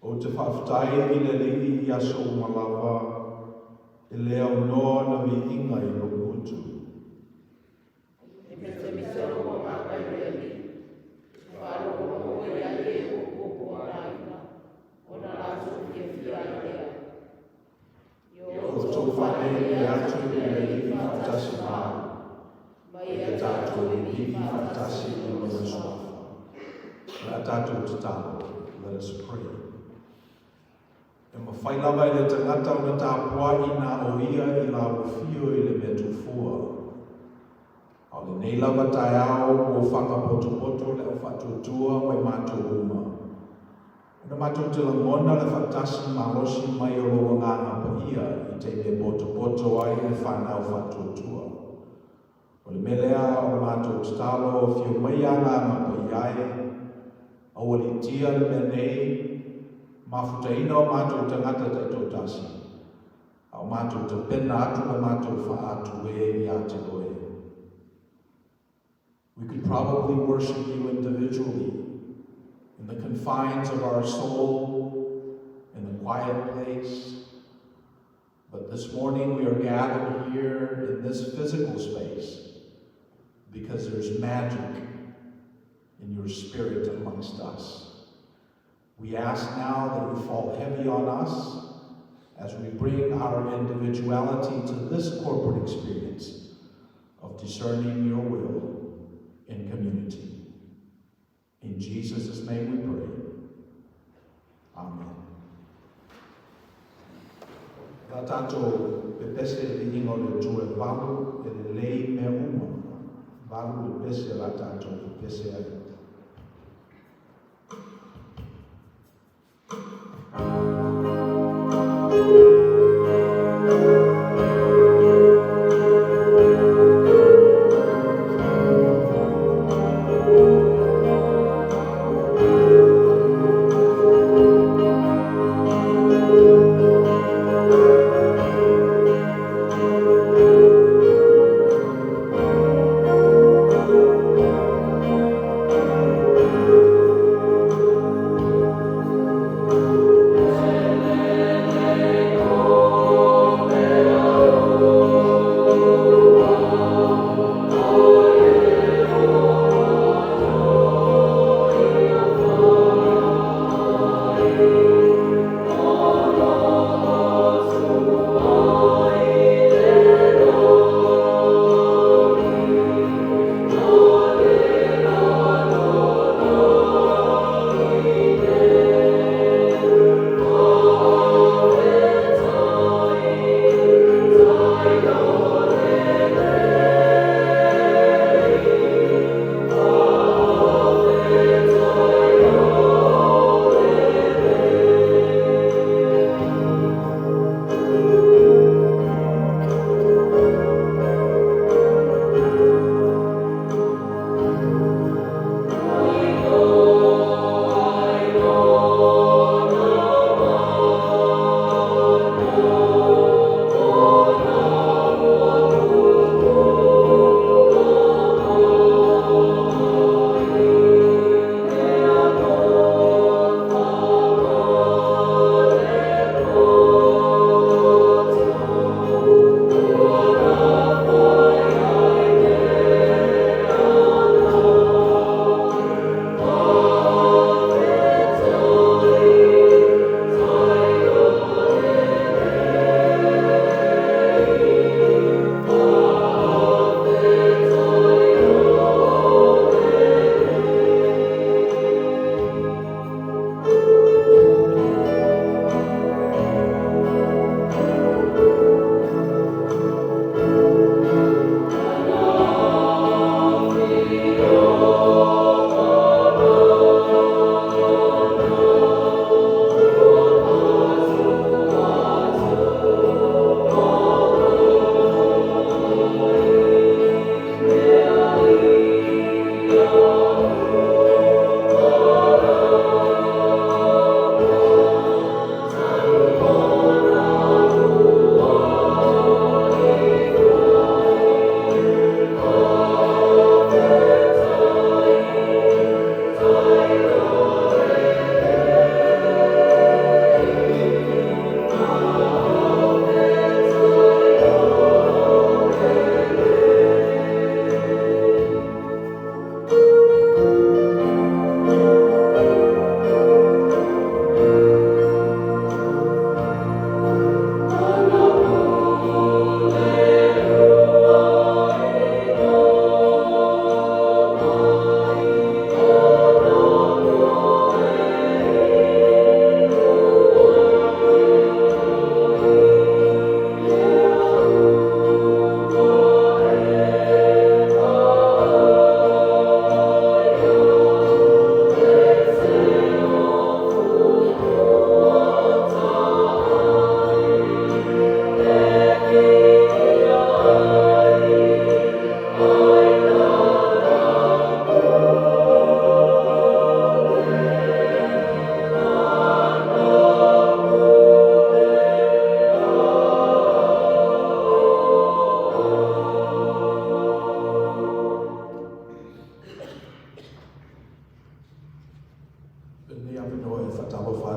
O te whawhtai i le li i aso malawa, e leo noa na vi inga i lo kutu. E me te misero o maka i reli, wharo o ia e o kupu o raina, o na raso ki e Faiai. O tō whare e atu i le li whaatasi maa, mai e tātou i li whaatasi i o na swafa. Nā tātou te tāpo, let us pray. E ma whailawa i le tangata o na tāpua i nā o ia i la uwhio i le metu fua. O le nei lava tai ao o whakapoto le o whatutua mai mātou uma. Na mātou te langona le whatasi marosi mai o loa ngāna paia i te me poto ai le whanau whatutua. O le melea o mātou te talo o whio mai a ngāna paiai, au ali tia le menei, mafutaina o mātou tangata te tōtasi. Au mātou te pena atu le mātou wha atu e i a te oe. We could probably worship you individually, in the confines of our soul, in the quiet place. But this morning we are gathered here in this physical space because there's magic in your spirit amongst us. We ask now that you fall heavy on us as we bring our individuality to this corporate experience of discerning your will in community. In Jesus' name we pray. Amen. Tā tātou pe pese e ingo le tue walu e le lei me uma. Walu le pese la tātou pe pese ai.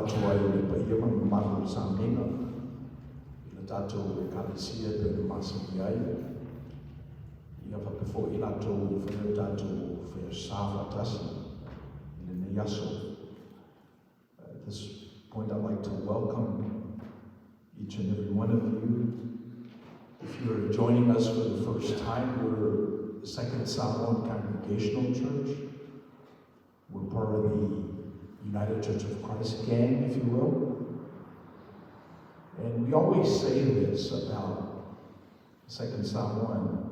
atua i le paia malu Samoan. I le tātou e kālesia pe le masini ai. Ia whakafo i tātou whanau tātou whea sāwha tasi. I le nei aso. At this point I'd like to welcome each and every one of you. If you're joining us for the first time, we're the Second Samoan Congregational Church. We're part of the United Church of Christ gang, if you will. And we always say this about Second Samoan.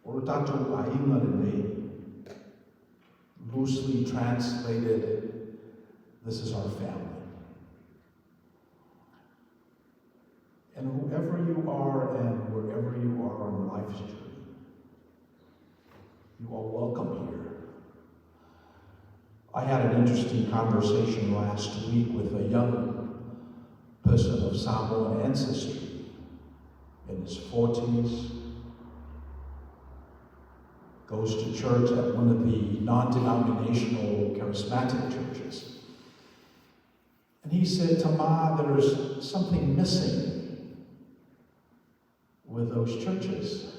O tātou ainga lenei, loosely translated, this is our family. And whoever you are and wherever you are on life's journey, you are welcome here. I had an interesting conversation last week with a young person of Samoan ancestry in his 40s, goes to church at one of the non-denominational charismatic churches. And he said, Tama, there's something missing with those churches.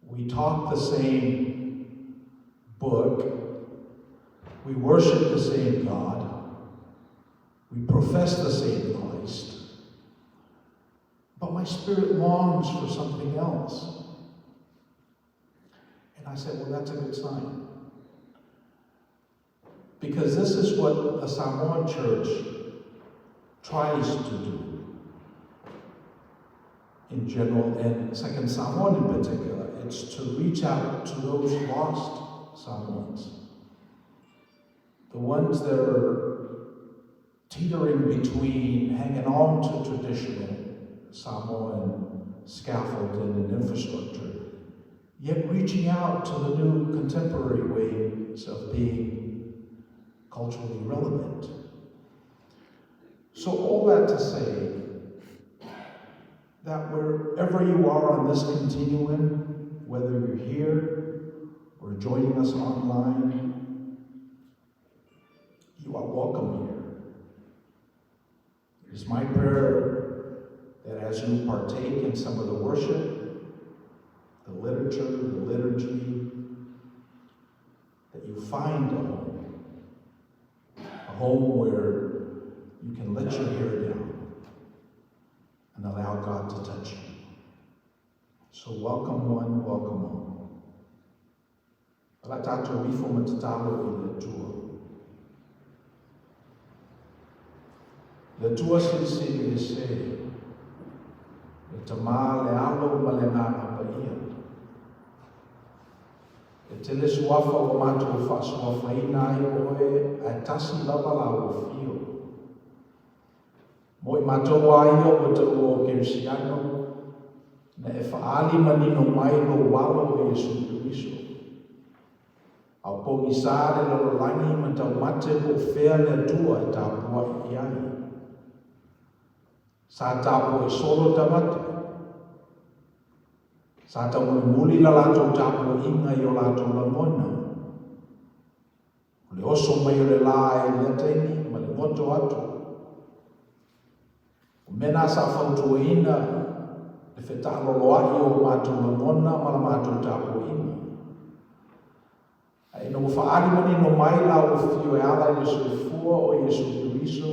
We talk the same book, we worship the same God, we profess the same Christ, but my spirit longs for something else. And I said, well, that's a good sign. Because this is what the Samoan church tries to do in general, and Second Samoan in particular. It's to reach out to those lost Samoans. The ones that are teetering between hanging on to traditional Samoan scaffolding and infrastructure, yet reaching out to the new contemporary ways of being culturally relevant. So all that to say that wherever you are on this continuum, whether you're here or joining us online, you are welcome here. It is my prayer that as you partake in some of the worship, the literature, the liturgy, that you find a home where you can let your hair down and allow God to touch you. So welcome one, welcome all. Ala tātou ifo matatalo I le tua. Le tua sili se, le tama le alo ma le ngā paia. E te le suafa o mātou whaasuafa ina I oe, a tasi lava la o fio. Mo I mātou aia o te o Kerisiano, na e whaali manino mai no walo e Yesu Christo. Au pongi sāre na rolangi ma tau mate po whea le tua e tāpua I ai. Sā tāpua e solo tamate. Sā tau muli la lātou tāpua inga I o lātou langona. O le oso mai o le lā e le ateni, ma le moto atu. O mena sa whautuaina le whetaaloloai o mātou langona ma la mātou tāpuina. E no whaari mani no mai la o whio e ala I Yesu fua o Yesu Christo.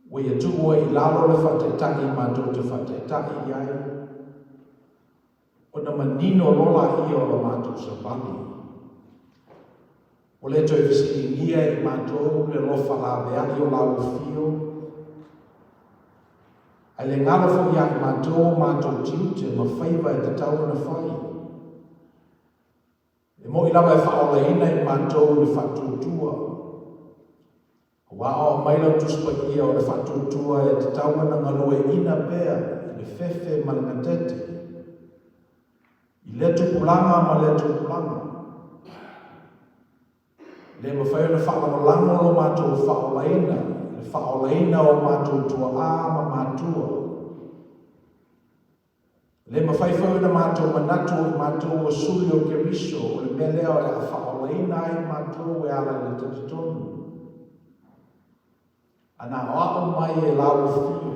O ia tuo I lalo le whatetai mātou te whatetai ai. O na manino lola I o la mātou sa pali. O le toi visitingia I mātou le lofa la vea I o la o whio. Ai le ngalo fo ia I mātou tiu te mawhaiva e te tau na whai. E mo I lawa e whaoleina I mātou le whatutua. O wao maila tuspa ia o le whatutua e te tau na ngaloe ina pea I le fefe malangatete. I le tupulanga ma le tupulanga. Le mawhai na whaolango lo mātou whaoleina. Le whaoleina o mātou tua a ma mātua. Le mawhaiwhau na mātou manatu o mātou o suri o Keriso, o le melea o le a whaoleina I mātou e ala le tatitonu. Ana o mai e lau fio.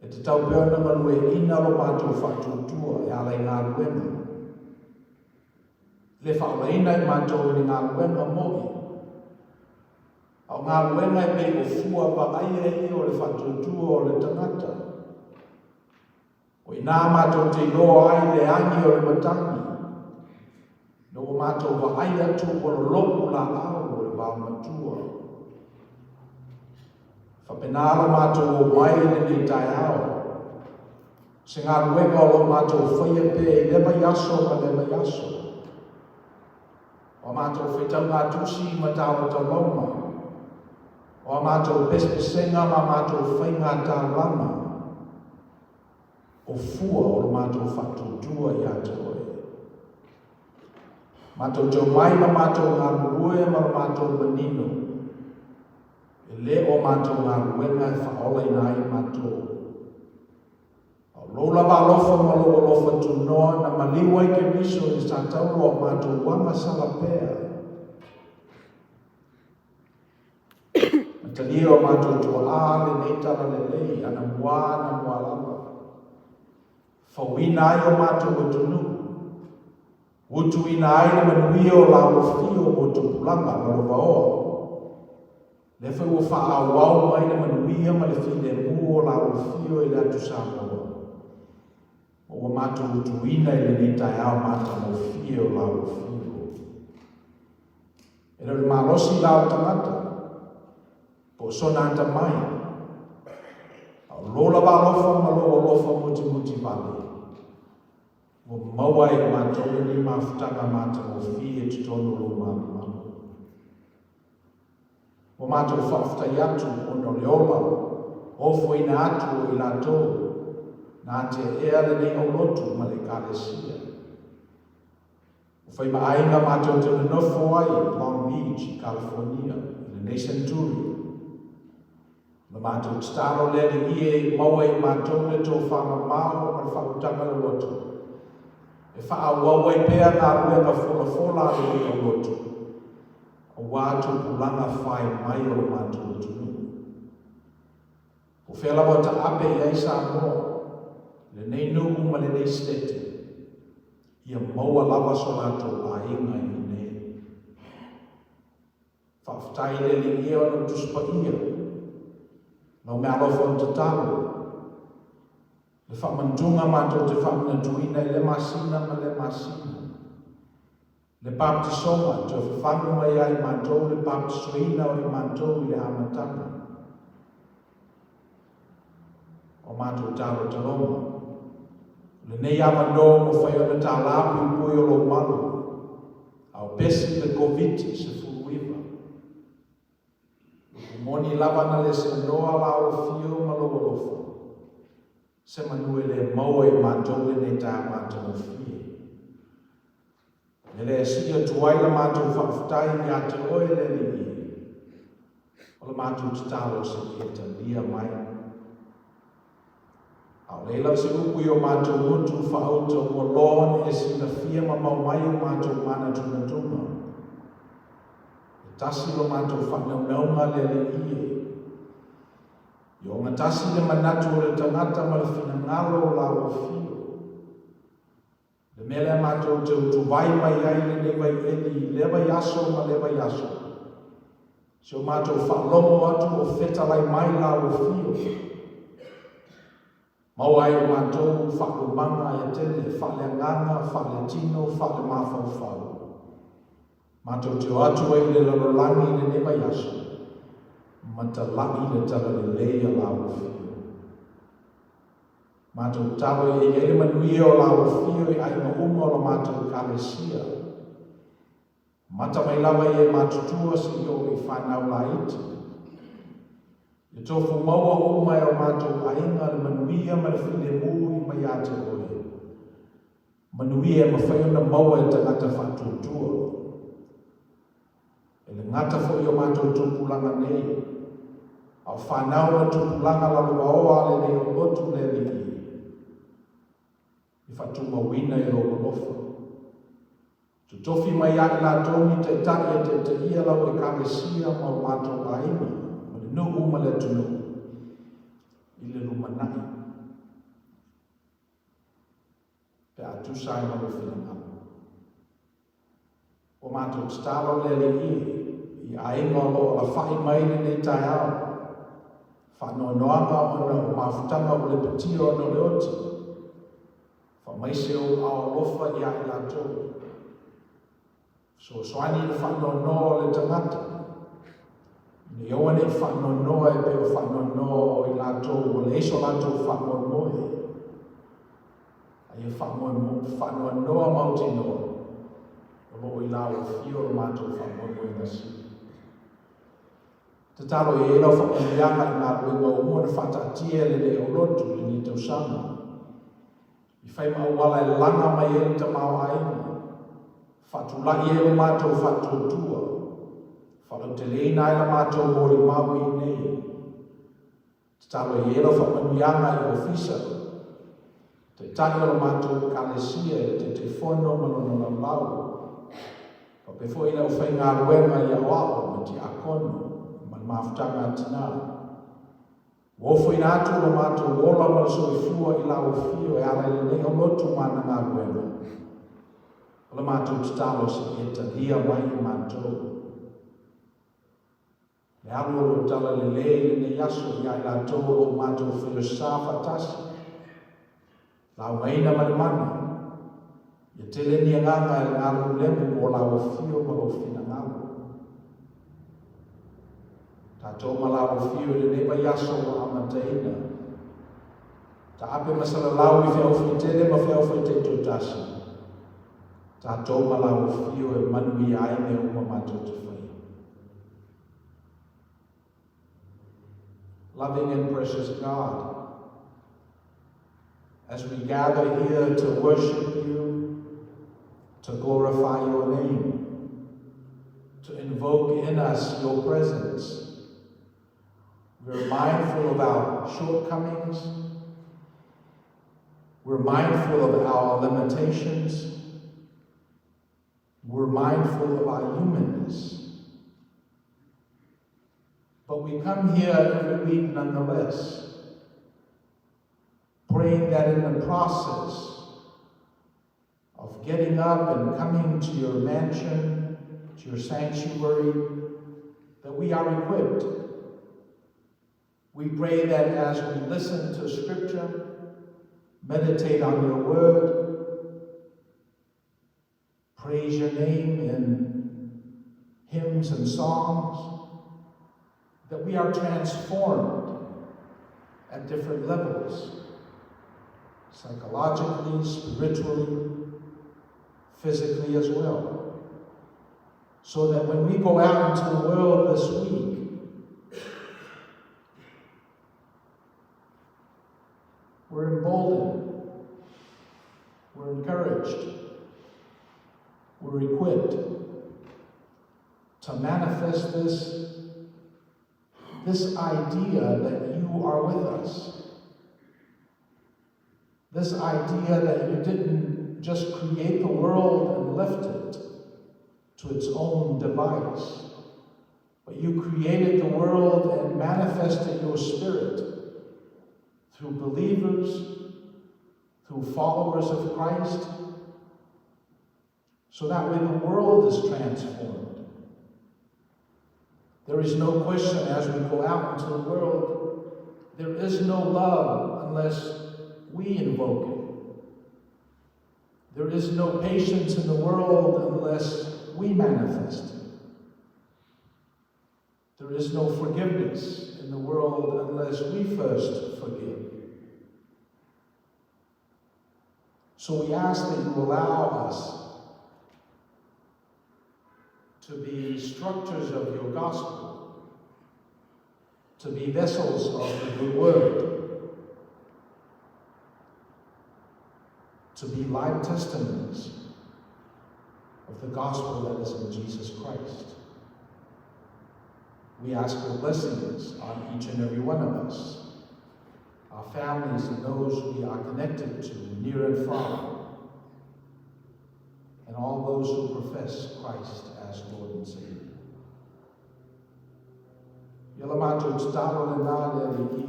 E te tau peo na manue ina lo mātou whatutua e ala i ngā ruenga. Le whaulaina i mātou i ngā ruenga mohi. Au ngā ruenga e pei o fua pa aia i o le whatutua o le tangata. O i nā mātou te loa ai le angi o le matangi. No o mātou wa aia tu o lo loku la au o le wā matua. Whapenala mātou o mai le ni tai hao. Se ngā ruenga o lo mātou whaia pē i lewa yaso ma lewa yaso. O mātou whetau ngā tusi ma tāwa taloma. O mātou pespesenga ma mātou whai ngā tāwama. O fua o lo mātou whatutua i ata oe. Mātou tau mai ma mātou ngā rue ma lo mātou manino. E le o mātou ngā ruenga e whaola i nai mātou. Au lola wā lofa ma loa lofa tu noa na maliwa i ke miso i sa tauro o mātou wanga salapea. Matalia o mātou tua āle neitara le lei ana mua na mua lava. Whauina ai o mātou o tunu. Utu ina ai na manuia o lao fio o tupulanga ma lo vaoa. Le whai o wha au au mai na manuia ma le file mu o lao fio i le atu Samoa. O mātou utu ina i le nitai au mātou o fio o lao fio. E le malosi lao tangata. Po sona anta mai. Au lola wa lofa ma lofa muti vale. O maua e mātou ni mawhutanga mātou o fie tutono lo mātou. O mātou whawhtai atu o no leola, o fwina atu o i lato, nā te ea le nei o lotu ma le kālesia. O whai maainga mātou te nofo ai Long Beach, California, le Nation Turi. Ma mātou taro lele ie maua i mātou le tō whamamao ma le whakutanga le lotu. E whaawau e pēr ngā ruenga whola le i o lotu. O wātu pulanga whai mai o mātou tunu. O whela wata ape i eisa moa, le nei nuku ma le nei stete. Ia maua lava so lātou a inga i nei. Whawhtai le li ia o tuspa ia. No me alofa o te talo. Le whamandunga mātou te whamanatuina i le masina ma le masina. Le baptisonga, te whanua ia i mātou le baptisoina o i mātou i le amatanga. O mātou tālo taloma. Le nei amano mo whai o le tālapu i pui o lo malu. Au pesi le COVID se furuiva. Moni lava na le se noa la o fio ma lo lofa. Se manue le maua i mātou le nei tā mātou o fie. E le sia tuai la mātou whawhtai i ate oe le li. O le mātou tatalo se ki ta lia mai. Au leila se upu i o mātou mutu whaauta o loon e sina fia ma mau mai o mātou mana tuna tuna. Tasi lo mātou whanaunga le le ie. I o ngā tasi le manatu o le tangata ma le whinangalo o la o fio. Le mele mātou te utu vai mai ai le lewa i eli, lewa yaso ma lewa yaso. Se o mātou whalomo atu o whetalai mai la o fio. Mau ai o mātou whakumanga e tele, whaleanganga, whaletino, whale mawhauwhau. Mātou te o atu ai le lalolangi le lewa yaso. Mata laki le tala le leia la o fio. Mātou tawa e ele manuia o la o fio e aina uma o la mātou kālesia. Mata mai lava e mātutua si o i whanau la iti. E tofu maua uma e o mātou ainga le manuia ma le file mui mai ate oe. Manuia e mawhaiona maua e tangata whatutua. E le ngata fo i o mātou tupulanga nei. Au whanau na tupulanga la lua oa le nei o lotu le li. I whatuma wina i rogo lofa. Tu tofi mai ai la toni te tai e te ia lau e kālesia ma o mātou ainga. Ma le nu uma le tunu i le rumanai pe atu sai ma lo whina o mātou talo le i ainga o la whai mai nei tai au whanoanoanga o mawhutanga o le petio no le oti whamaiseo ao lofa i ai lātou so soani le whanoanoa le tangata ne oa nei whanoanoa e pe o whanoanoa o i lātou o le iso lātou whanoanoa ai e whanoanoa mauti noa o i lau fio o mātou whanoanoa i nasi te talo e ela whakamianga i ngā ruenga o mua na whatatia le le o lotu le ni tau sama. I whai mauala e langa mai e ta mau aina. Whatulai e lo mātou whatuatua. Whalau te leina e la mātou mori mau i nei. Te talo e ela whakamianga i ofisa. Te tani o la mātou kalesia e te whono malono na lau. Pepefo ina o whai ngā ruenga i awao me ti akono. Mawhutanga tina. Wofo ina atu lo mātou wola ma so i fua i lau fio e ala i nei o lotu mana ngā ruenga. Ola mātou tatalo se e ta lia mai i mātou. Le alu o tala le le ne yaso i ai lātou o mātou whio sāwha tasi. Lau Maina mana. Ia tele ni nganga e ngāru lemu o lau fio ma lo fina ngāru. Tātou malawa whio le newa yaso o amataina. Ta ape masala lau i whiau whitele ma whiau white tōtasi. Tātou malawa whio e manui ai me uma mātou te whai. Loving and precious God, as we gather here to worship you, to glorify your name, to invoke in us your presence, we're mindful of our shortcomings. We're mindful of our limitations. We're mindful of our humanness. But we come here every week nonetheless, praying that in the process of getting up and coming to your mansion, to your sanctuary, that we are equipped. We pray that as we listen to Scripture, meditate on your word, praise your name in hymns and songs, that we are transformed at different levels, psychologically, spiritually, physically as well. So that when we go out into the world this week, we're emboldened, we're encouraged, we're equipped to manifest this idea that you are with us. This idea that you didn't just create the world and left it to its own device, but you created the world and manifested your spirit through believers, through followers of Christ, so that way the world is transformed. There is no question as we go out into the world, there is no love unless we invoke it. There is no patience in the world unless we manifest it. There is no forgiveness in the world unless we first forgive. So we ask that you allow us to be structures of your gospel, to be vessels of the good word, to be live testimonies of the gospel that is in Jesus Christ. We ask for blessings on each and every one of us, our families and those we are connected to, near and far, and all those who profess Christ as Lord and Savior. Ia la mātou te tālo le nā le ali i.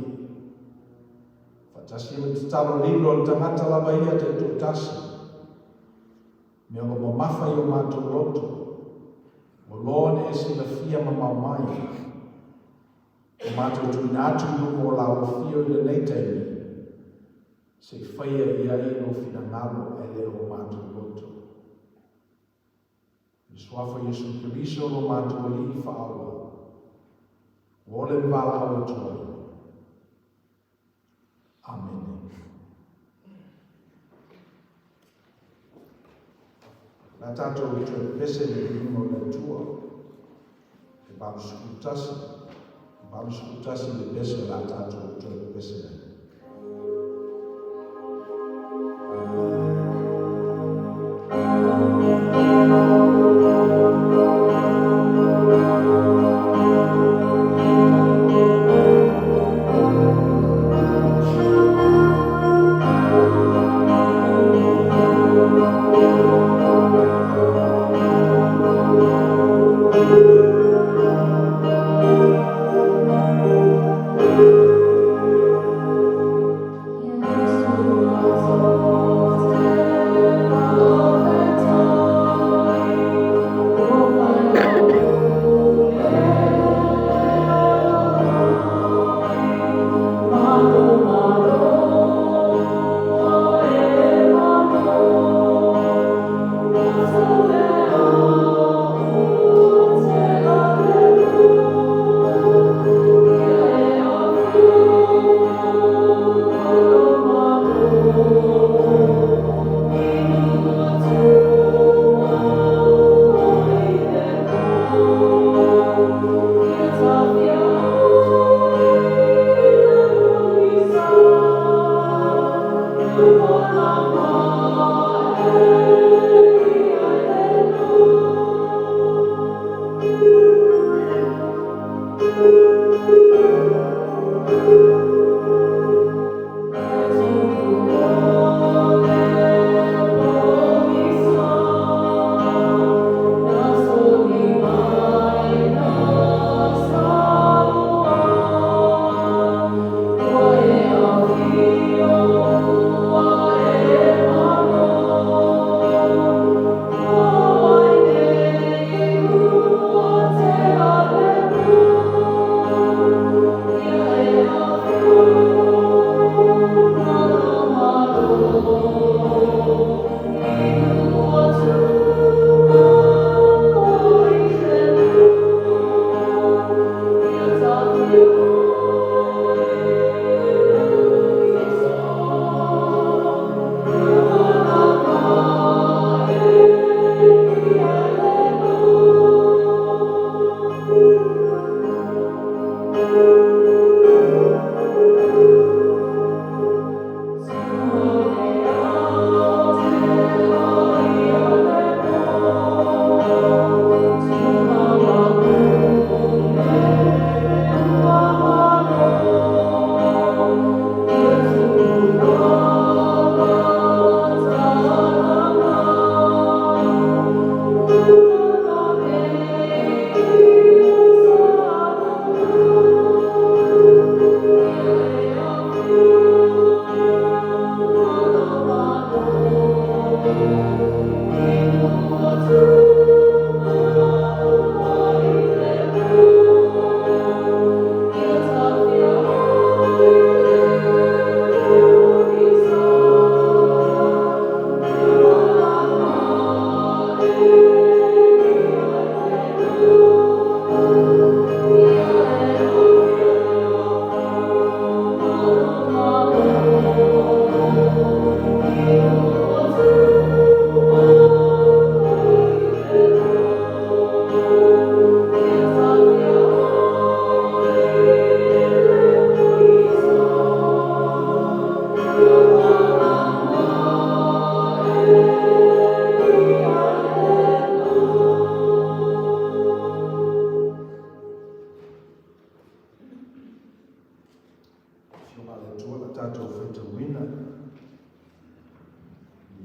Whatasi le te tālo lilo le tangata lava ia te tu tasi. Mea lo mamafa i o mātou loto. O lone e si la fia mamau mai. O mātou tu inatu lumo la o fio i le neitei. Se whaia ia i no fina ngalo e le o mātou loto. I suafa Jesu Kiriso o mātou li i whaaua. O le mbala o tuai. Amen. La tātou i tue pese le ringo le tua. E balu skutasi. Balu skutasi le pese la tātou i tue pese le.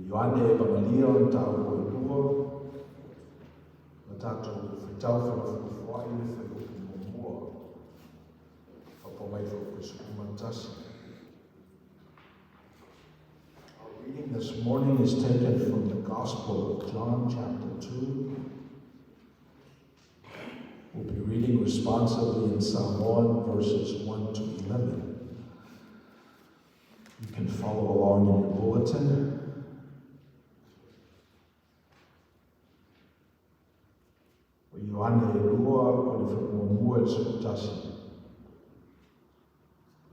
Ioane Pamalia o tau o ipuo, o tātou whetau whakawhakawhai le whakawhakawhai mua. Our reading this morning is taken from the Gospel of John, chapter 2. We'll be reading responsively in Samoan, verses 1 to 11. You can follow along in your bulletin. Ioane e lua o le whamuamua e sukutasi.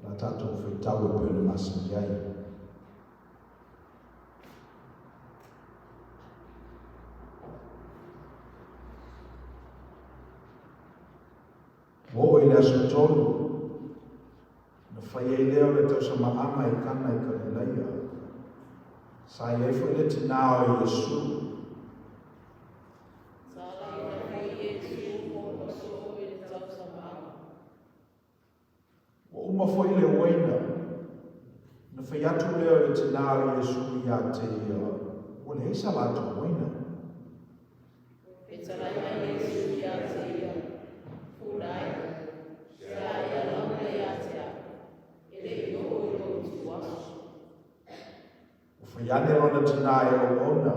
La tātou whaitau e pēne masi iai. Wo i le asu tolu, na whaiei leo le tausa maama I kana I Karileia. Sa iei fo le tinao I Yesu. Uma foi le waina, na whaiatu leo le tinao Yesu I a te o le eisa lato waina. Petaia Yesu I a te Faiai, Faiai lama I a te ele I o tu wasu. O whaiane rona tinao o ona,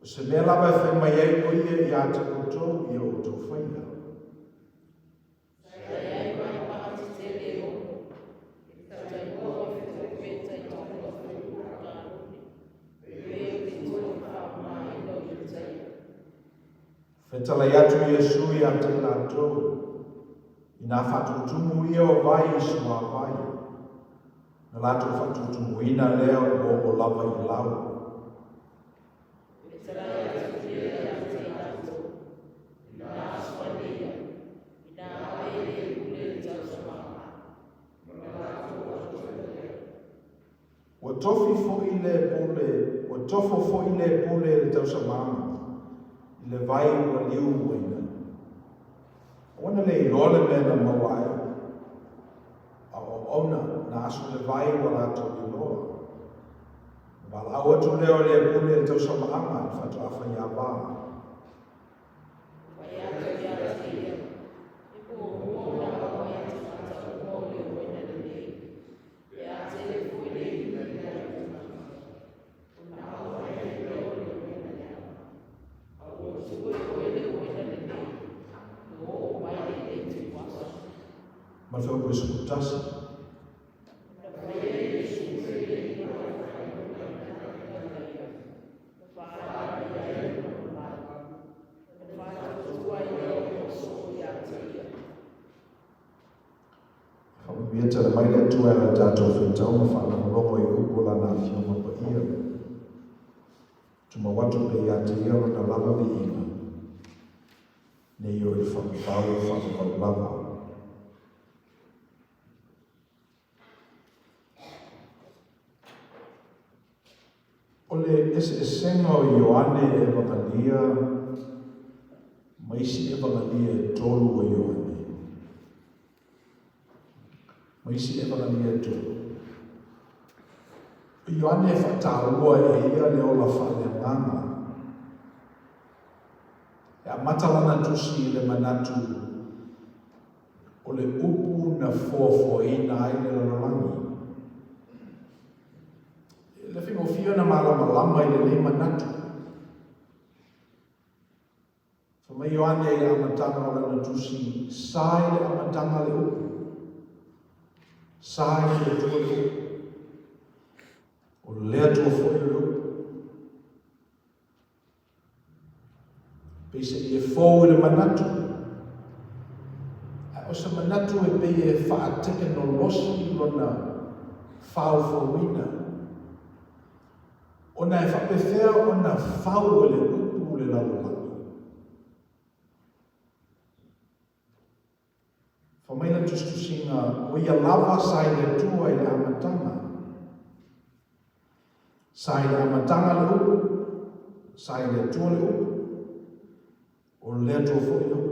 o se mea lava e whai mai ei oia I a te kotou I o tō whaia. Whetalai atu Yesu I a te lātou, I nā whatutumu ia o vai I sua vai, na lātou whatutumu ina leo o lava I lau. Whetalai atu ia a te lātou, I nā aswania, I nā aere ule tausamama, na lātou atu. O tofi fo I le pole, o tofo fo I le pole le tausamama, le vai o liu waina. Ona le ilole me na mawai, a o ona na asu le vai o rato iloa. Wala awa tu leo le pule le tausa maama I whatu awha I a wā. Wai atu I a te ia, I ko mua na awa I te mata o mo le waina le nei. E a te le fui le I le nei. Una awa I le leo le waina le awa. O tue koe le waina le nei, no o mai le te wasu. Ma whau koe sukutasi. Na whaia Yesu le le ina o whaia na Petaia. Na whaia I e no mai. Na whaia tua I leo o soko I a te ia. Whau mia te mai le tua e tātou whetau ma whana molongo I upola nā whioma pa ia. Tuma watu pe ia te ia na lava vi ina. Ne I o I whakapau lava. Ole ese senga o Ioane e wakalia, Misi e wakalia e tolu o Ioane. Misi e wakalia e tolu. Ioane e whataua e ia le ola whale nganga. E a matalana tusi le manatu o le upu na fōfōina ai le rarangi. Le whingo whio na malama I le manatu. Whamai Ioane I le amatanga o le tusi, sai le amatanga le upu. Sai le tua le upu. O lea tua fōi le upu. Pese I e fōu I le manatu. O se manatu e pei e wha teknolosi lona whao fōwina. Ona e whapewhea ona whao le upu le lalolaki. Whamaina tustusinga o ia lava sai le tua I le amatanga. Sai le amatanga le upu, sai le tua le upu, o le tua fo I upu.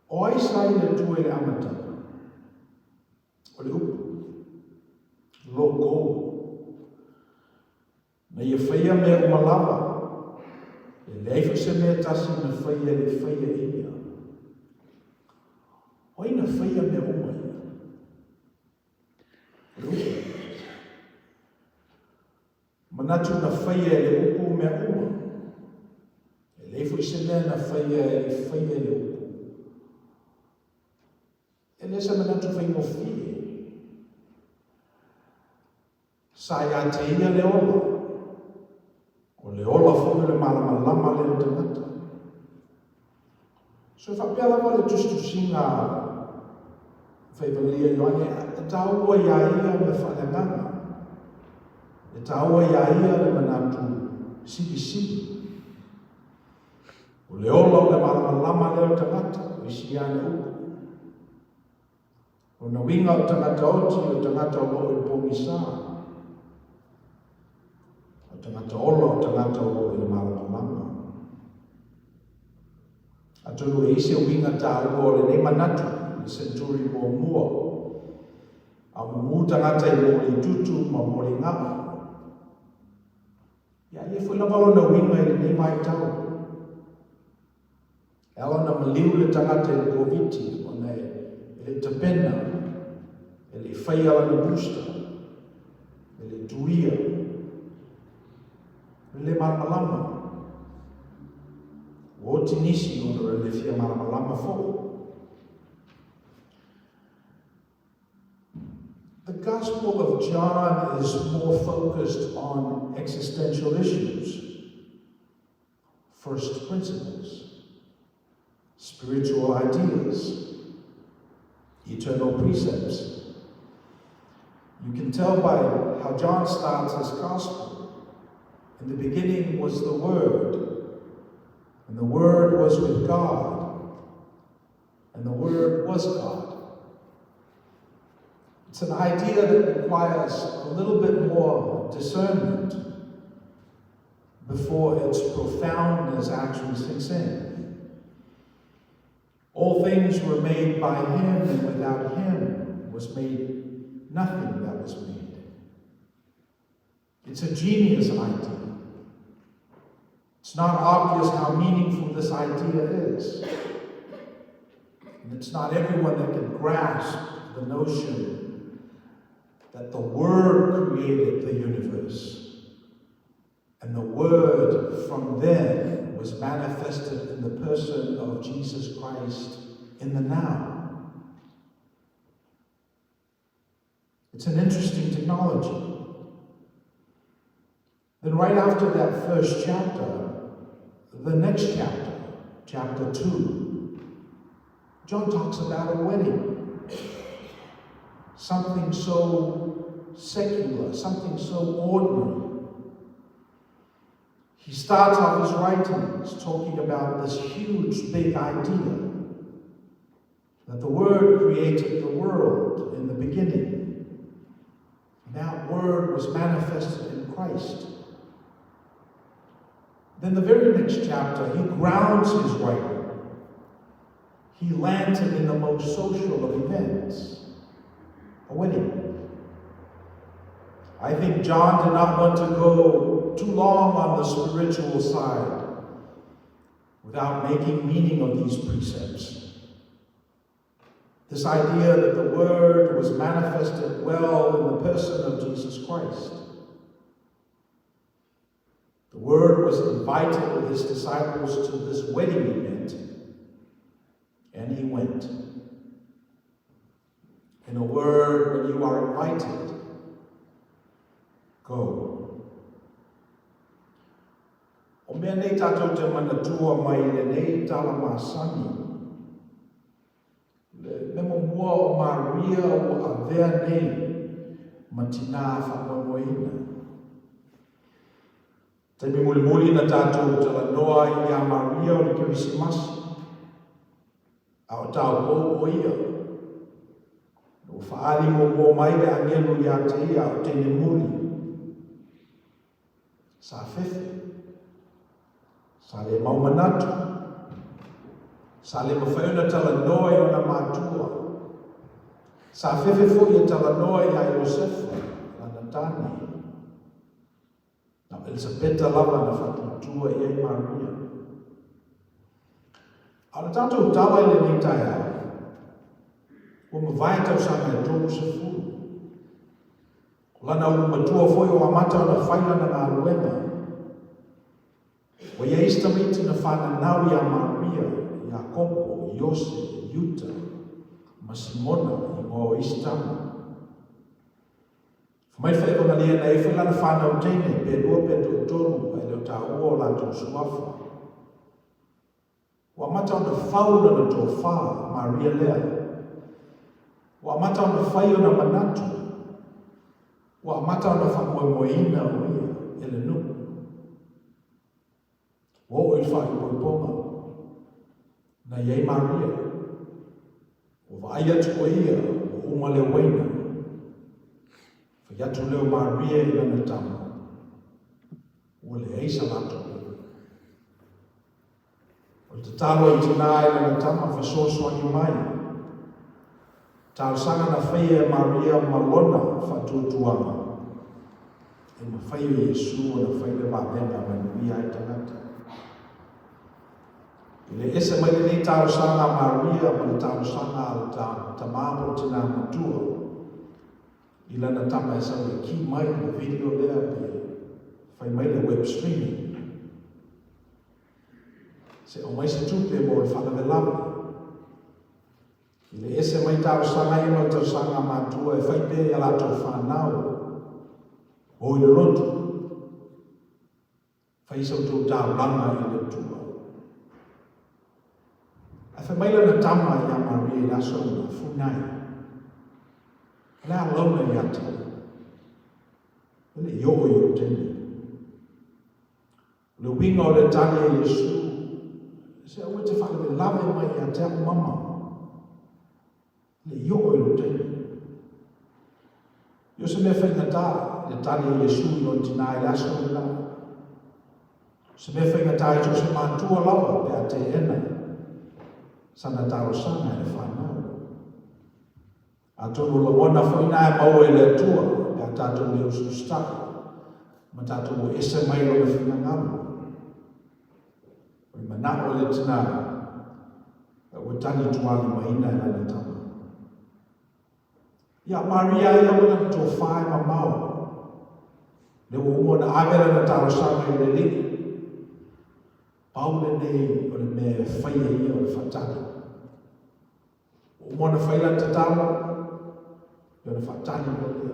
O ai sai le tua I le amatanga, o le upu, loko. Na ia whaia mea umalawa, e Le leifo se mea tasi na whaia le whaia ia. O ina whaia me oma ina. Manatu na whaia e le upu me oma. E leifo I se mea na whaia e le upu. E lesa manatu whai mo fie. Sa ia te ia le ola. O le ola fo le malama lama le o te mata. So whapea lama le tustusinga whaivalia Ioane, e tāua ia me whananganga. E tāua ia le manatu sibi. O le ola o le malama lama le o te mata, o isi ane upu. O na winga o tangata oti, o tangata o i pōmisa. O tangata ola, o tangata o i malama lama. Atolu e ise winga tā ua o le nei manatu, le senturi mo mua. A mumu tangata I mōli tutu ma mōli ngama. Ia ia fwy lawalo na winga I le nei mai tau. E ala na maliu le tangata I le koviti, o na e te pena, e le whai ala na busta, e le tuia, e le malamalama. O tinisi o na le fia malamalama fo. The Gospel of John is more focused on existential issues, first principles, spiritual ideas, eternal precepts. You can tell by how John starts his Gospel. In the beginning was the Word, and the Word was with God, and the Word was God. It's an idea that requires a little bit more discernment before its profoundness actually sinks in. All things were made by Him, and without Him was made nothing that was made. It's a genius idea. It's not obvious how meaningful this idea is. And it's not everyone that can grasp the notion that the Word created the universe, and the Word from then was manifested in the person of Jesus Christ in the now. It's an interesting technology. Then right after that first chapter, the next chapter, chapter 2, John talks about a wedding. Something so secular, something so ordinary. He starts off his writings talking about this huge, big idea that the Word created the world in the beginning. And that Word was manifested in Christ. Then the very next chapter, he grounds his writing. He lands it in the most social of events. A wedding. I think John did not want to go too long on the spiritual side without making meaning of these precepts. This idea that the Word was manifested well in the person of Jesus Christ. The Word was invited with His disciples to this wedding event, and He went. In a word, when you are invited, go. O mea nei tātou te manatua mai le nei tala māsani. Le memo mua o Maria o avea nei matina whamoimoina. Te mi muli na tātou tala noa I a Maria o le Kirisimasi. A o tāu o ia. O whaali mo mai le angelu I a te ia o te ne muri. Sa fefe. Sa le maumanatu. Sa le mawhaiuna tala noa I ona mātua. Sa fefe fo I tala noa I a Iosefa, la Natani. Na Elisabeta lava na whatutua I a Maria. Ala tātou tala I le ni taia. Ua mawai tau sanga e tōku se fulu. Ko lana ulu matua foi o amata o na whaila na ngā luenga. O ia istamiti na whana nau ia Maria, ia Kopo, Iose, Yuta, Masimona, i ngō istama. Mai whai kona lia na e whailana whanau teine, pe rua pe tō tōru, ai leo tā ua la tō suafa. Wa mata o na whaula na tō whā, Maria lea. Wa mata o na whai o na manatu. Wa mata o na whamoemoeina o ia, ele nuku. Wa o i whai poiponga, na iei Maria. O vai atu o ia, o uma leo waina. Yatu leo Maria i lana tama. Ua le eisa lato. O te talo i tina i lana tama whasoso ani mai. Tau sanga na whaia Maria malona whatutuanga. E ma whaia Yesu o na whaia wapenga manuia i tangata. I le ese mai ni tau sanga Maria ma le tau sanga al tamapo tina matua. I lana tama e sau e ki mai na video lea pe whai mai le web streaming. Se o mai se tupe mo le whana velawe. I le ese mai tau sanga i no tau sanga matua e whai pe ia lato whanau. O i le rotu. Whai sau tau tau langa i le tua. A whai mai lana tama i a Maria i aso na funai. Lea launa i ata. Ele iō i o tene. Le winga o le tane e Yesu. Se au te whale lave mai i a te aku mama. Le iō i o tene. Io se me whainga tā, le tane e Yesu i o tina i aso le la. Se me whainga tā i tō se mātua lawa pe a te ena. Sana taro sanga e whanau. A tōru la mona whaina e mau e le tua, e a tātou leo sustaka, ma tātou o ese mai lo le whina ngamu. O i manako le tina, e o tani tuali maina e lana tama. Ia Maria ia wana tō whae ma mau, le o umona avera na tāro sanga i le liki. Pau le nei o le me whaia ia o le whatani. O umona whaila te tāma, Yona whatani o ia.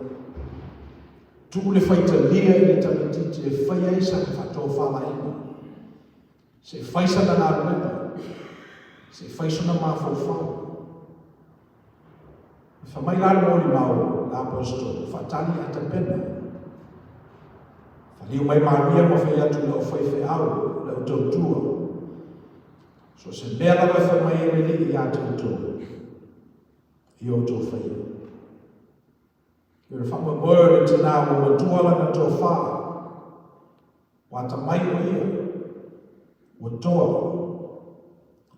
Tuku le whaita lia i le tamititi e Faiai sa ka whatō whalaina. Se whaisa na ngā ruenga. Se whaisona mā whauwhau. I whamai lāri mōri māo l'apostol, whatani a te pena. Whaliu mai Maria mo whai atu leo whaiwhe au, leo tautua. So se mea lawa whamai e reli i atu tō. I o tō whaia. You're a family word into now when we're dwelling into a fire. What a might we hear. We're dwelling.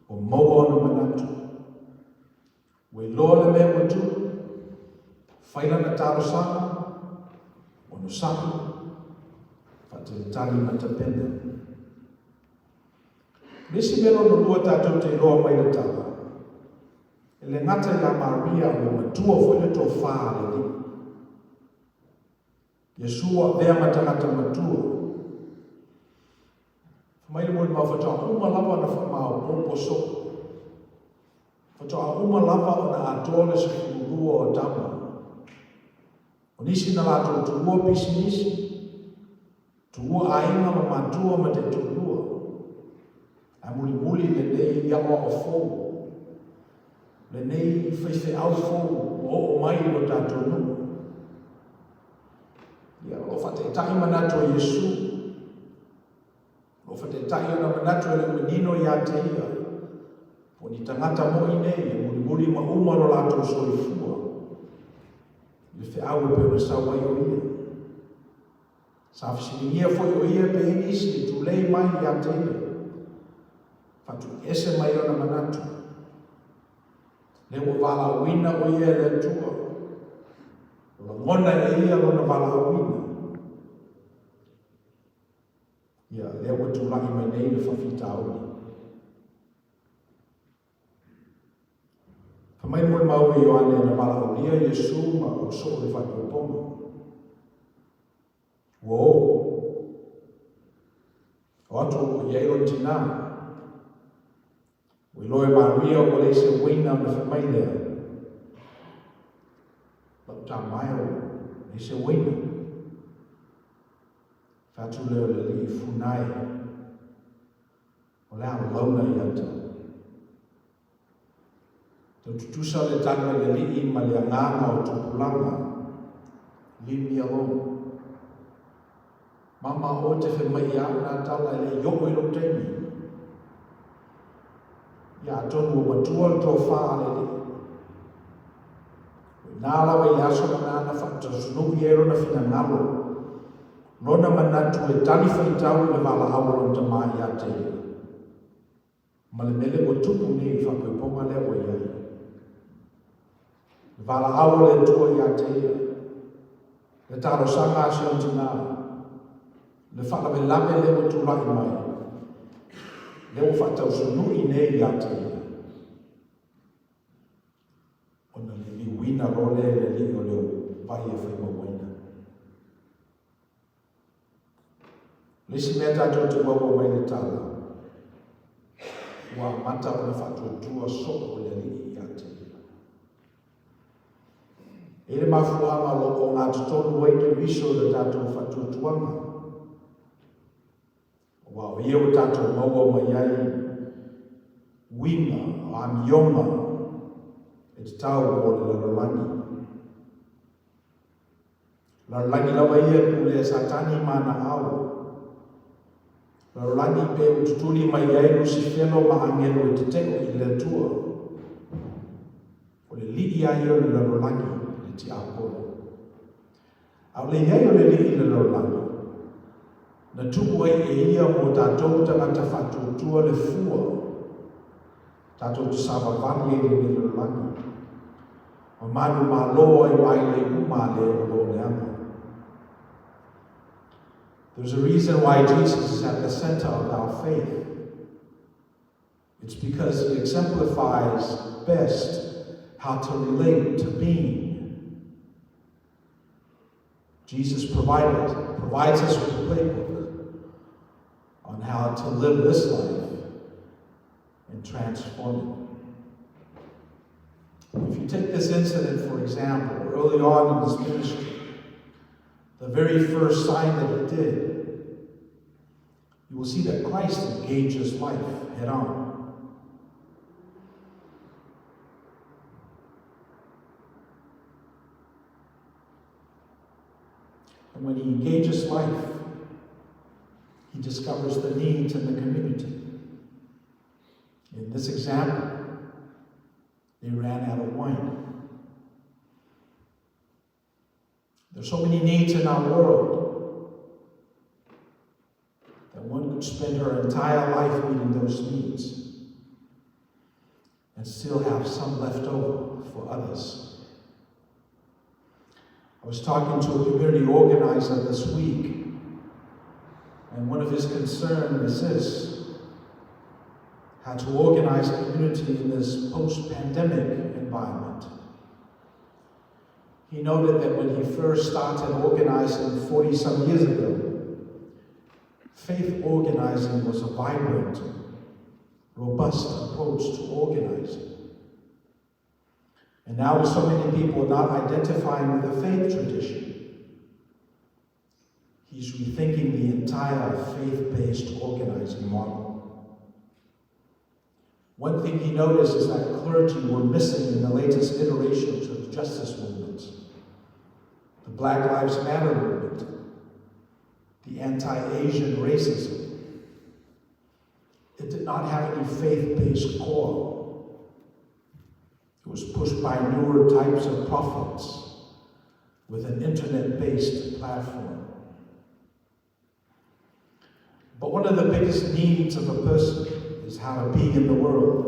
We're more on the manatu. We Lord and men will do. Faila na taro sana. Ono sana. Fate tali na tapenda. Nisi melo no lua tatou te roa mai na tala. Ele ngata ya Maria o matua fwele to faa le. Yesua vea matangata matua. Whamaile mo i mau whatoa uma lava na whamao popo so. Whatoa uma lava o na atole se kurua o tama. O nisi na lato tuua pisi nisi. Tuua ainga ma matua ma te tuua. A muli muli le nei iawa o fōu. Le nei whaiwhe au fōu o mai o tātou nunga. Ia o whate tahi manato Yesu. O whate tahi o na manato e le menino i a te ia. O ni tangata mo i nei, o ni muri ma umaro lato soi fua. Le whi au e pe o sa wai o ia. Sa whisiningia foi o ia pe inisi e tu lei mai i a te ia. Whatu ese mai o na manato. Le o wala wina o ia le tua. O la ngona e ia o na wala wina. Ia, le o tulahi mai nei le whawhita au. Mai mo mau I Ioane na malaulia Yesu ma o so le whakauponga. Wo. O atu o Iairo tina. O Iloe Maria o le se wina na whamai lea. Lau tā mai o le se wina. Whatu leo le li funai. O le au launa I ata. Tau tutusa le tanga le li ma le anganga o tupulanga. Li mi alone. Mama o te whamai au nā tala le yoko I lo teimi. Ia tonu o matua le tō whaa le li. Nā lawa I aso manana whaktasunu I ero na whina ngalo. Nona manatu e tali whaitau le wala awalo ta mai a te ia. Ma le mele o tupu nei whakauponga le o iai. Le wala awalo e tua I a te ia. Le taro sanga si o tina. Le whakawe lame le o tūrai mai. Le o whatau sunu I nei I a te ia. Ona le li wina role le li o leo vai e whaima waina. Lisi mea tātou te wawa mai le tala. Wa mata o le whatua tua so o le li I a te ia. E le mafuanga loko ngā tutonu wai te riso le tātou whatua tuanga. Wa o ia o tātou maua mai ai winga o amionga e te tau o le lalolangi. Lalolangi lawa ia kule satani mana au. Lalolangi pe o tutuli mai ai nusi wheno ma angelo e te teko I le tua. O le lii ai o le lalolangi le ti apolo. Au le iai o le lii le lalolangi. Na tuku ai e ia mo tātou tangata whatutua le fua. Tātou te savavani e le lalolangi. O manu ma loa I mai le uma le o lo le anga. There's a reason why Jesus is at the center of our faith. It's because He exemplifies best how to relate to being. Jesus provides us with a playbook on how to live this life and transform it. If you take this incident, for example, early on in His ministry, the very first sign that He did, you will see that Christ engages life head on. And when He engages life, He discovers the needs in the community. In this example, they ran out of wine. There's so many needs in our world that one could spend her entire life meeting those needs and still have some left over for others. I was talking to a community organizer this week, and one of his concerns is this: how to organize a community in this post-pandemic environment. He noted that when he first started organizing 40-some years ago, faith organizing was a vibrant, robust approach to organizing. And now with so many people not identifying with the faith tradition, he's rethinking the entire faith-based organizing model. One thing he noticed is that clergy were missing in the latest iterations of the justice movements. The Black Lives Matter movement, the anti-Asian racism. It did not have any faith-based core. It was pushed by newer types of prophets with an internet-based platform. But one of the biggest needs of a person is how to be in the world.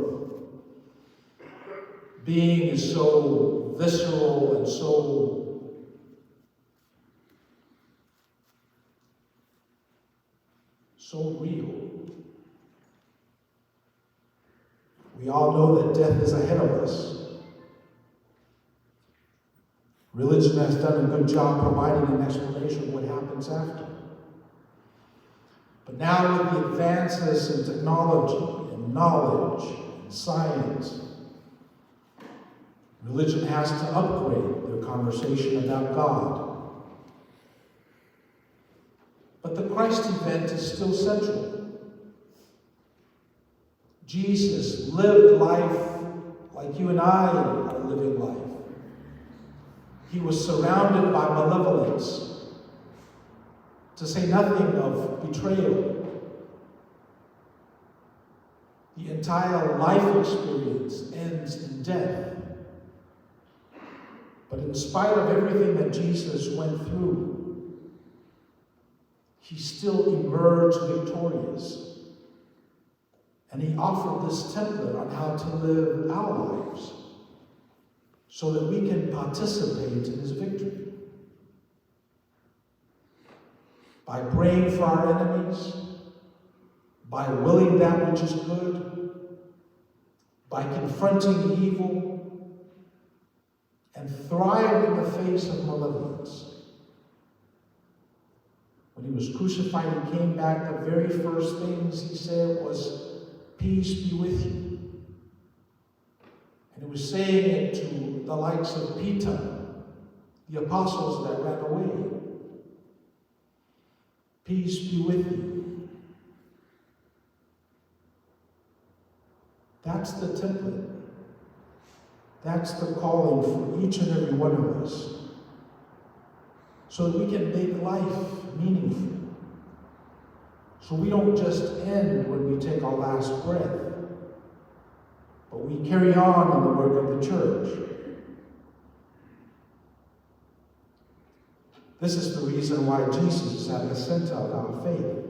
Being is so visceral and so real. We all know that death is ahead of us. Religion has done a good job providing an explanation of what happens after. But now with the advances in technology and knowledge and science, religion has to upgrade their conversation about God. But the Christ event is still central. Jesus lived life like you and I are living life. He was surrounded by malevolence, to say nothing of betrayal. The entire life experience ends in death. But in spite of everything that Jesus went through, he still emerged victorious. And he offered this template on how to live our lives so that we can participate in his victory. By praying for our enemies, by willing that which is good, by confronting evil, and thrive in the face of malevolence. When he was crucified, he came back, the very first things he said was, "Peace be with you." And he was saying it to the likes of Peter, the apostles that ran away. Peace be with you. That's the template. That's the calling for each and every one of us. So that we can make life meaningful. So we don't just end when we take our last breath, but we carry on in the work of the church. This is the reason why Jesus is at the center of our faith.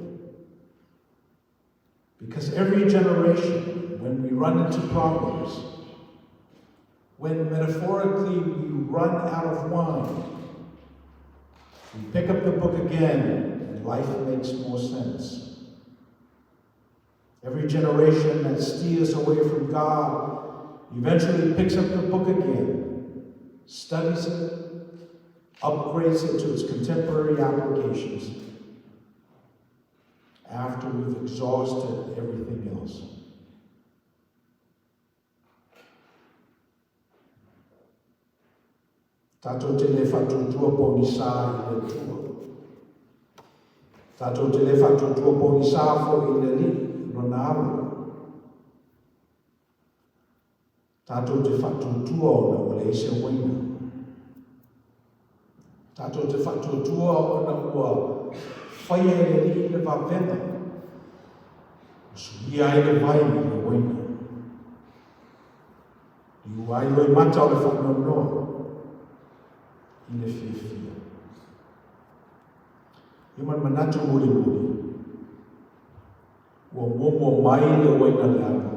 Because every generation, when we run into problems, when metaphorically we run out of wine, we pick up the book again and life makes more sense. Every generation that steers away from God eventually picks up the book again, studies it, upgrades it to its contemporary applications after we've exhausted everything else. Tato te le whatutua po ni sā I le tua. Tato te le whatutua po ni sā fo I le li, no nā awa. Tato te whatutua o na wale ise waina. Tato te whatutua o na ua Faiai le li le wawena. Sui ai le vai le waina. Iu ai loi mata o le whanonoa. I le whiawhia. I man manatu muri. Ua momo mai le waina le ana.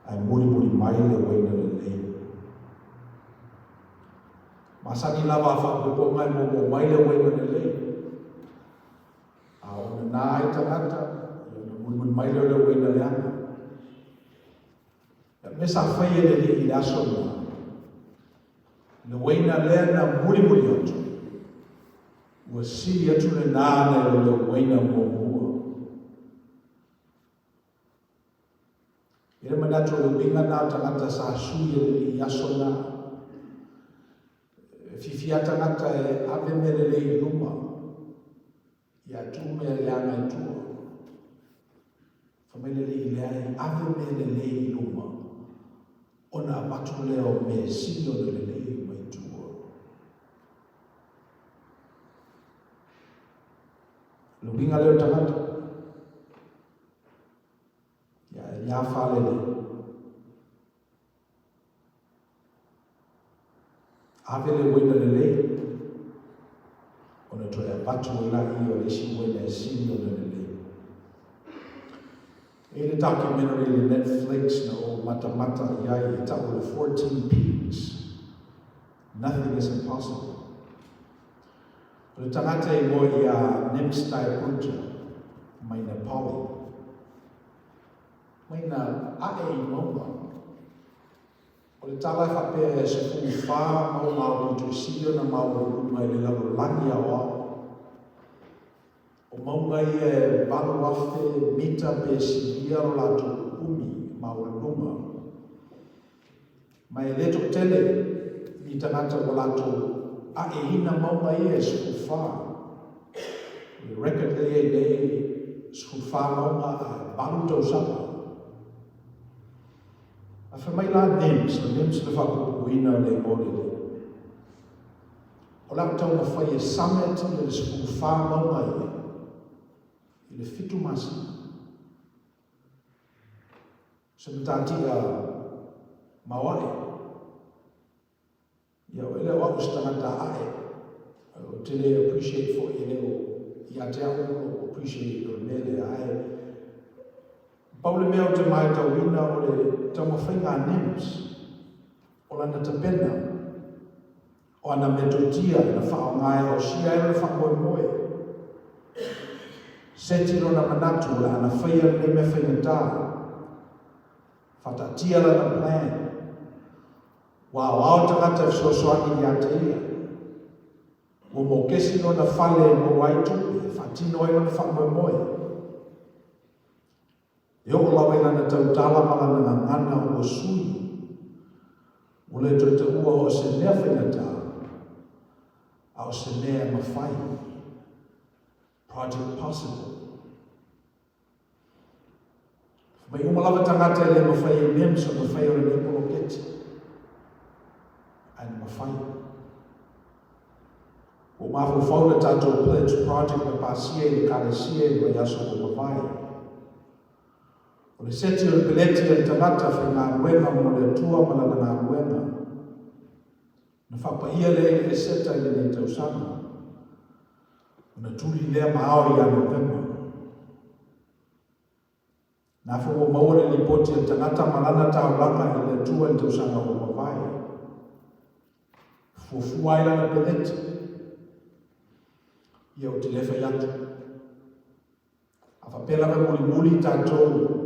Ai muri mai le waina le lei. Masani lava whakupo mai momo mai le waina le lei. A ona nā ai tangata, I ona muri mai le waina le ana. Mesa whaia le li I aso nā. Na waina lea na muri atu. Ua siri atu le nāna le waina mōhua. Ere manatu le winga nā tangata sa sui le I aso nā. Fifia tangata e ave mele le I luma. Ia tu mea le anga I tua. Whamele le I lea I ave mele le I luma. Ona apatu leo me sino le le I Luinga leo tangata. Ia whale le. Ave le wina le le. Ona toi a batu la I o le si wina e sini o le le. E le documentary le Netflix na o mata iai e tau le 14 Peaks. Nothing is impossible. O le tangata I mo I a Nimstai Punta, Maina Poli. Maina ae I mauma. O O le tala whapea e se fu wha mau mau tu sio na mau ruma i le lalo langi a wā. O maungai e balu wafe mita pe sigia o lato umi mau ruma. Mai leto tele ni tangata o lato a e ina maungai e se fu wha. We record le e le se fu wha maunga a balu tau sapa. A whamai la names le whakupuina le mōrele. O lau tau na whai e summit le sipu wha maungai i le fitu masi. Se mtati a mawai. Ia o ele o ustangata ae. O tele appreciate for i leo. Ia te au appreciate o mele ae. Paule mea o te mai tau ina o le tau mawhainga names o lana te pena o ana metotia na whao ngai o sia e le whamoe moe. Setiro na manatu la ana whaia le me whainga tā. Whatatia la na plan. Wa wao tangata fsosoani i ate ia. O mo kesi no na whale mo waitupe. Whatino e na whamoe moe. E o lawa ina na tautala mana na ngana o sui. O le te ua o se nea whainata. A o se nea mawhai. Project Possible. Mai umalawa tangata le mawhai e mem so mawhai o le nepolo keti. Ai mawhai. O mafu whauna tato Pledge Project na pasia i le karesia i wa yaso o mawhai. O le seti o le peleti e tangata whi ngā ruema mo le tua malana ngā ruema. Na whapaia le e seta i le nei tausanga. O na tuli lea maao i a November. Na whaua maua le poti e tangata malana tau langa i le tua i tausanga o mawai. Fuafua i lana peleti. Ia o te lefa i atu. A whapela ka muli tātou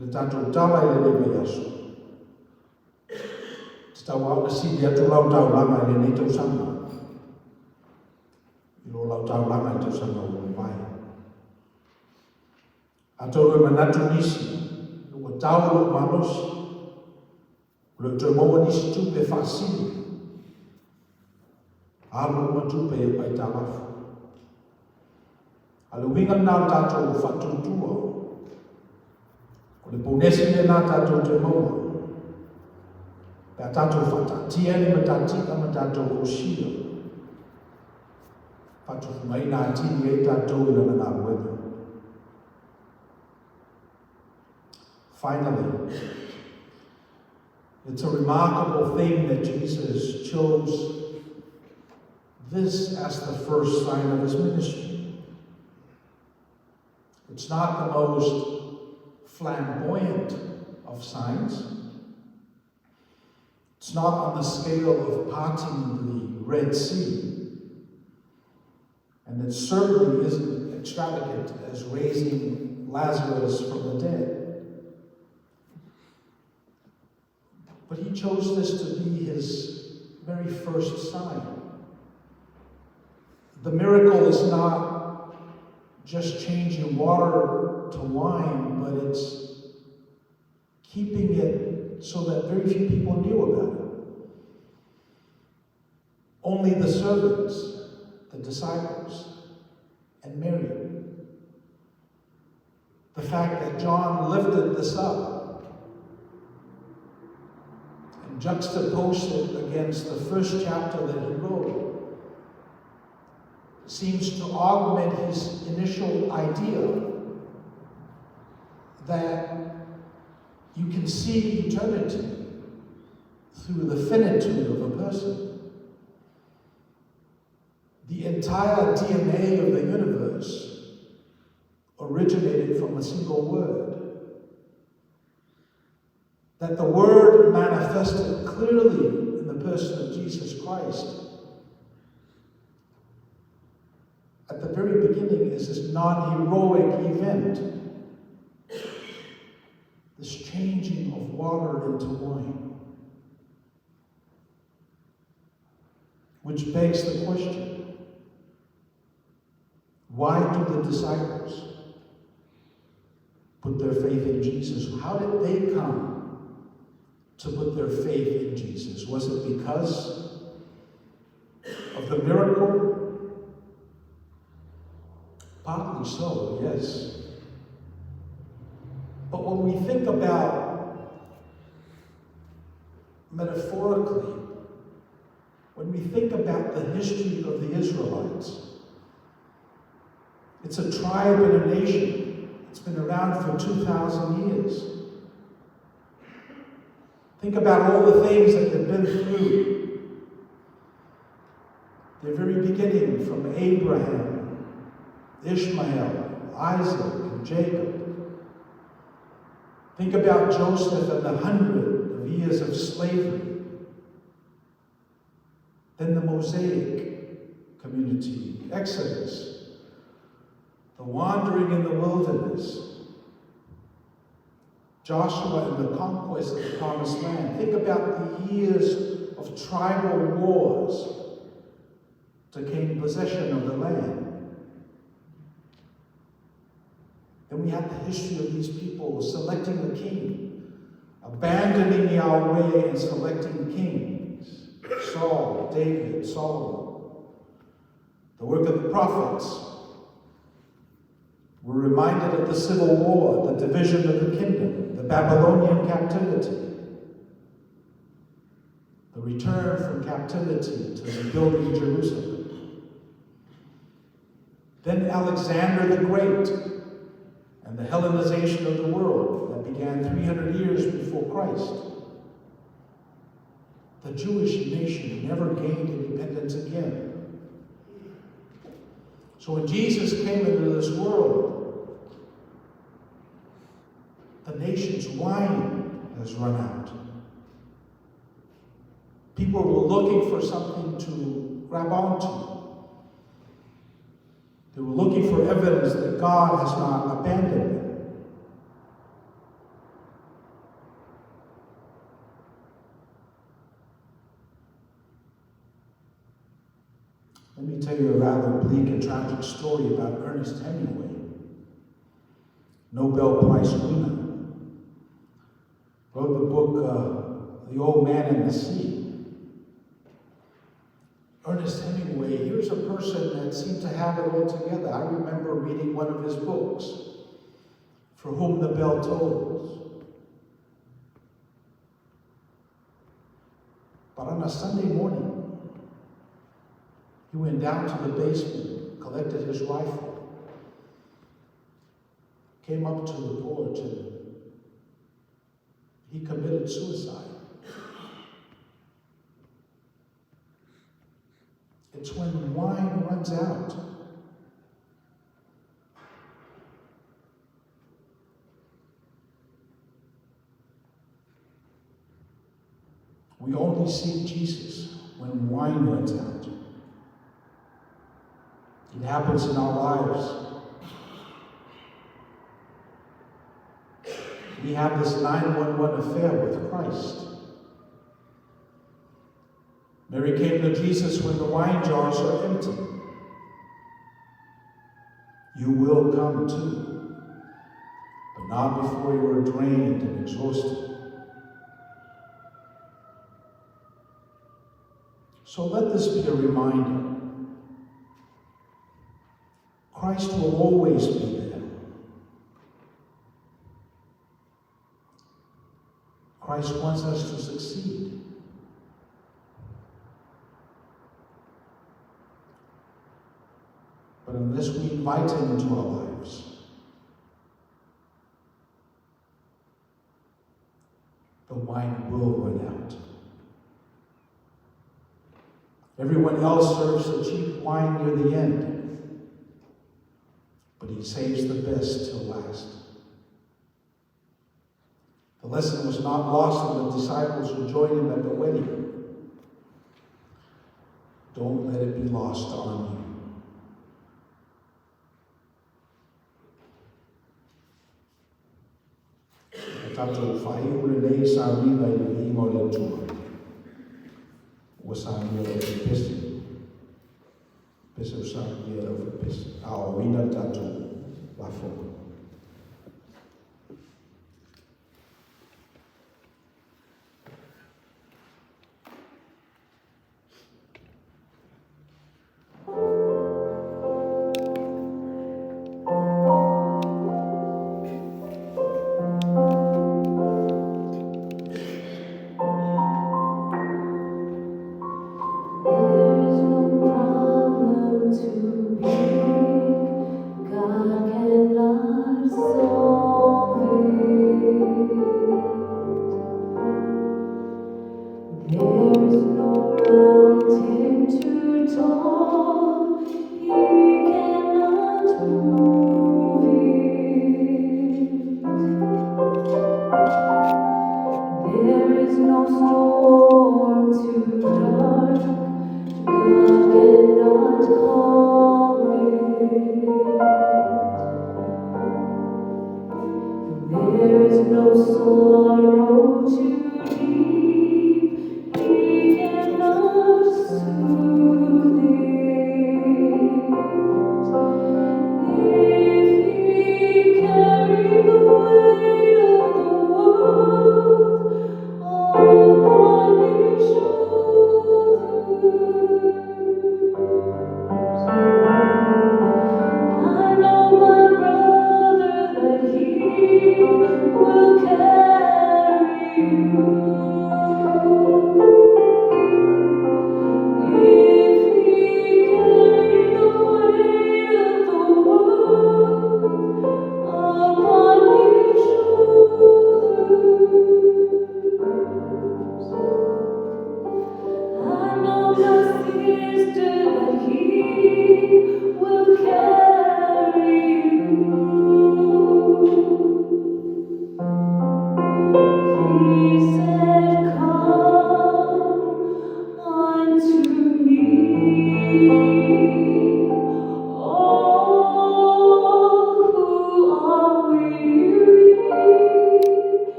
le tātou tala i le lewe yaso. Te tau au na sidi atu lau tau langa i le nei tausanga. I lo lau tau langa i tausanga o mai. A tau roi manatu nisi, lua tau lo manosi. Lua tau maua nisi tupe whaasini. Alu ma tupe e pai tālafu. A le winga nau tātou whatutua. O le ponesi me nā tātou te maua. Pea tātou whatatia ni ma tātika ma tātou osia. Whatufu mai nā tini e tātou i lana ngā ruena. Finally, it's a remarkable thing that Jesus chose this as the first sign of his ministry. It's not the most flamboyant of signs. It's not on the scale of parting the Red Sea. And it certainly isn't extravagant as raising Lazarus from the dead. But he chose this to be his very first sign. The miracle is not just changing water to wine, but it's keeping it so that very few people knew about it. Only the servants, the disciples, and Mary. The fact that John lifted this up and juxtaposed it against the first chapter that he wrote seems to augment his initial idea that you can see eternity through the finitude of a person. The entire DNA of the universe originated from a single word. That the Word manifested clearly in the person of Jesus Christ at the very beginning is this non-heroic event. This changing of water into wine. Which begs the question, why do the disciples put their faith in Jesus? How did they come to put their faith in Jesus? Was it because of the miracle? Partly so, yes. But when we think about, metaphorically, when we think about the history of the Israelites, it's a tribe and a nation. It's been around for 2,000 years. Think about all the things that they've been through. Their very beginning, from Abraham, Ishmael, Isaac, and Jacob. Think about Joseph and the 100 of years of slavery. Then the Mosaic community, Exodus, the wandering in the wilderness, Joshua and the conquest of the Promised Land. Think about the years of tribal wars to gain possession of the land. Then we have the history of these people selecting the king, abandoning Yahweh and selecting kings. Saul, David, Solomon. The work of the prophets. We're reminded of the civil war, the division of the kingdom, the Babylonian captivity, the return from captivity to rebuilding Jerusalem. Then Alexander the Great and the Hellenization of the world that began 300 years before Christ. The Jewish nation never gained independence again. So when Jesus came into this world, the nation's wine has run out. People were looking for something to grab onto. They were looking for evidence that God has not abandoned them. Let me tell you a rather bleak and tragic story about Ernest Hemingway, Nobel Prize winner. Wrote the book, The Old Man and the Sea. Ernest Hemingway, here's a person that seemed to have it all together. I remember reading one of his books, For Whom the Bell Tolls. But on a Sunday morning, he went down to the basement, collected his rifle, came up to the porch, and he committed suicide. It's when wine runs out. We only seek Jesus when wine runs out. It happens in our lives. We have this 911 affair with Christ. Mary came to Jesus when the wine jars are empty. You will come too, but not before you are drained and exhausted. So let this be a reminder. Christ will always be there. Christ wants us to succeed. But unless we invite him into our lives, the wine will run out. Everyone else serves the cheap wine near the end, but he saves the best till last. The lesson was not lost on the disciples who joined him at the wedding. Don't let it be lost on you. Tato whai ure nei sa mina i ingo le tua. Wa sa mira i pesi. pese usaki e rau pese. Ao wina tatu lafo.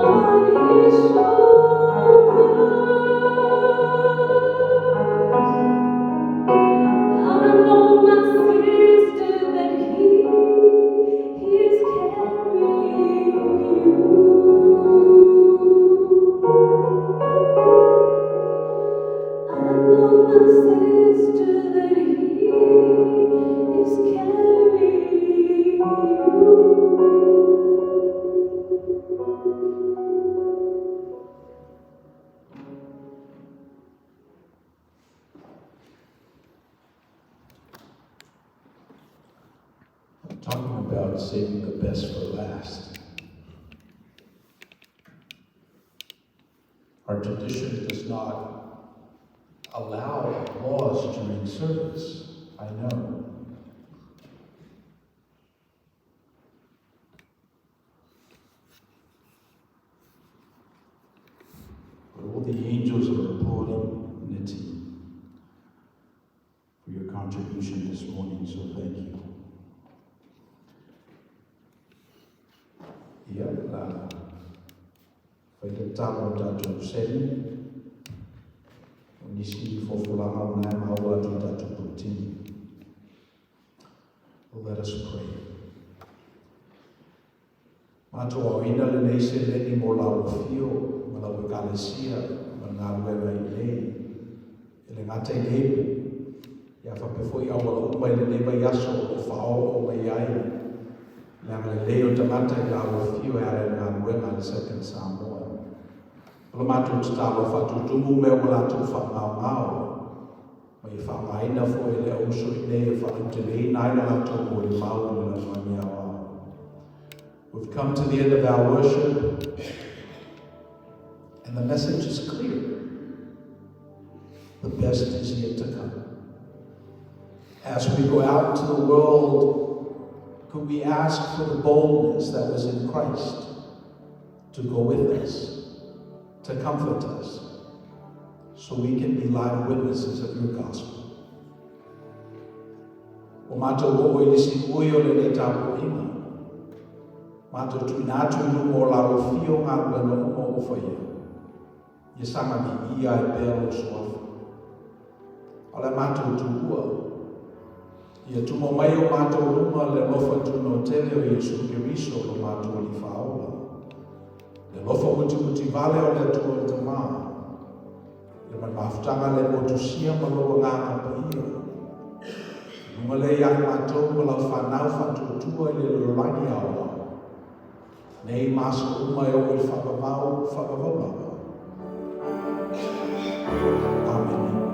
Oh saving the best for last. Our tradition does not allow applause during service, I know. But all the angels are applauding Niti for your contribution this morning, so thank you. Fita Jennings seni Misi fofulanga unai maua tu putini. Let us pray. Mato awina le neise leni mo lau fio, ma lau ekalesia, ma ngā ruewa I lei, ele ngata I leipu, ia whapefo I awala umai le neiva yaso o whao o Faiai, le leo tamata I lau fio e are ngā ruenga le second Samoan. Pula mātou te tālo whatutumu me o lātou whangau-ngau. Mai whangaina fo e le auso I nei e whautele nai na lātou mo I mau I la whangia wā. We've come to the end of our worship, and the message is clear. The best is yet to come. As we go out into the world, could we ask for the boldness that was in Christ to go with us, to comfort us, so we can be live witnesses of your gospel. O mātou o ilisi ui o le ne tāpo inga. Mātou tuinatu I lumo o lau fio ngā ruenga umo o whaia. Ia sanga mi ia I pēr o suafu. Ale mātou tuua. Ia tumo mai o mātou luma le lofa tuno tele o Iesu Kiriso lo mātou li whaola. Le lofa uti vale o le tua te maa. Le man mafutanga le motusia maloa ngā kapaia. Nunga le ia mātou ma lau whanau whatutua I le lorani awa. Nei maso umai o I whakavau. Amen.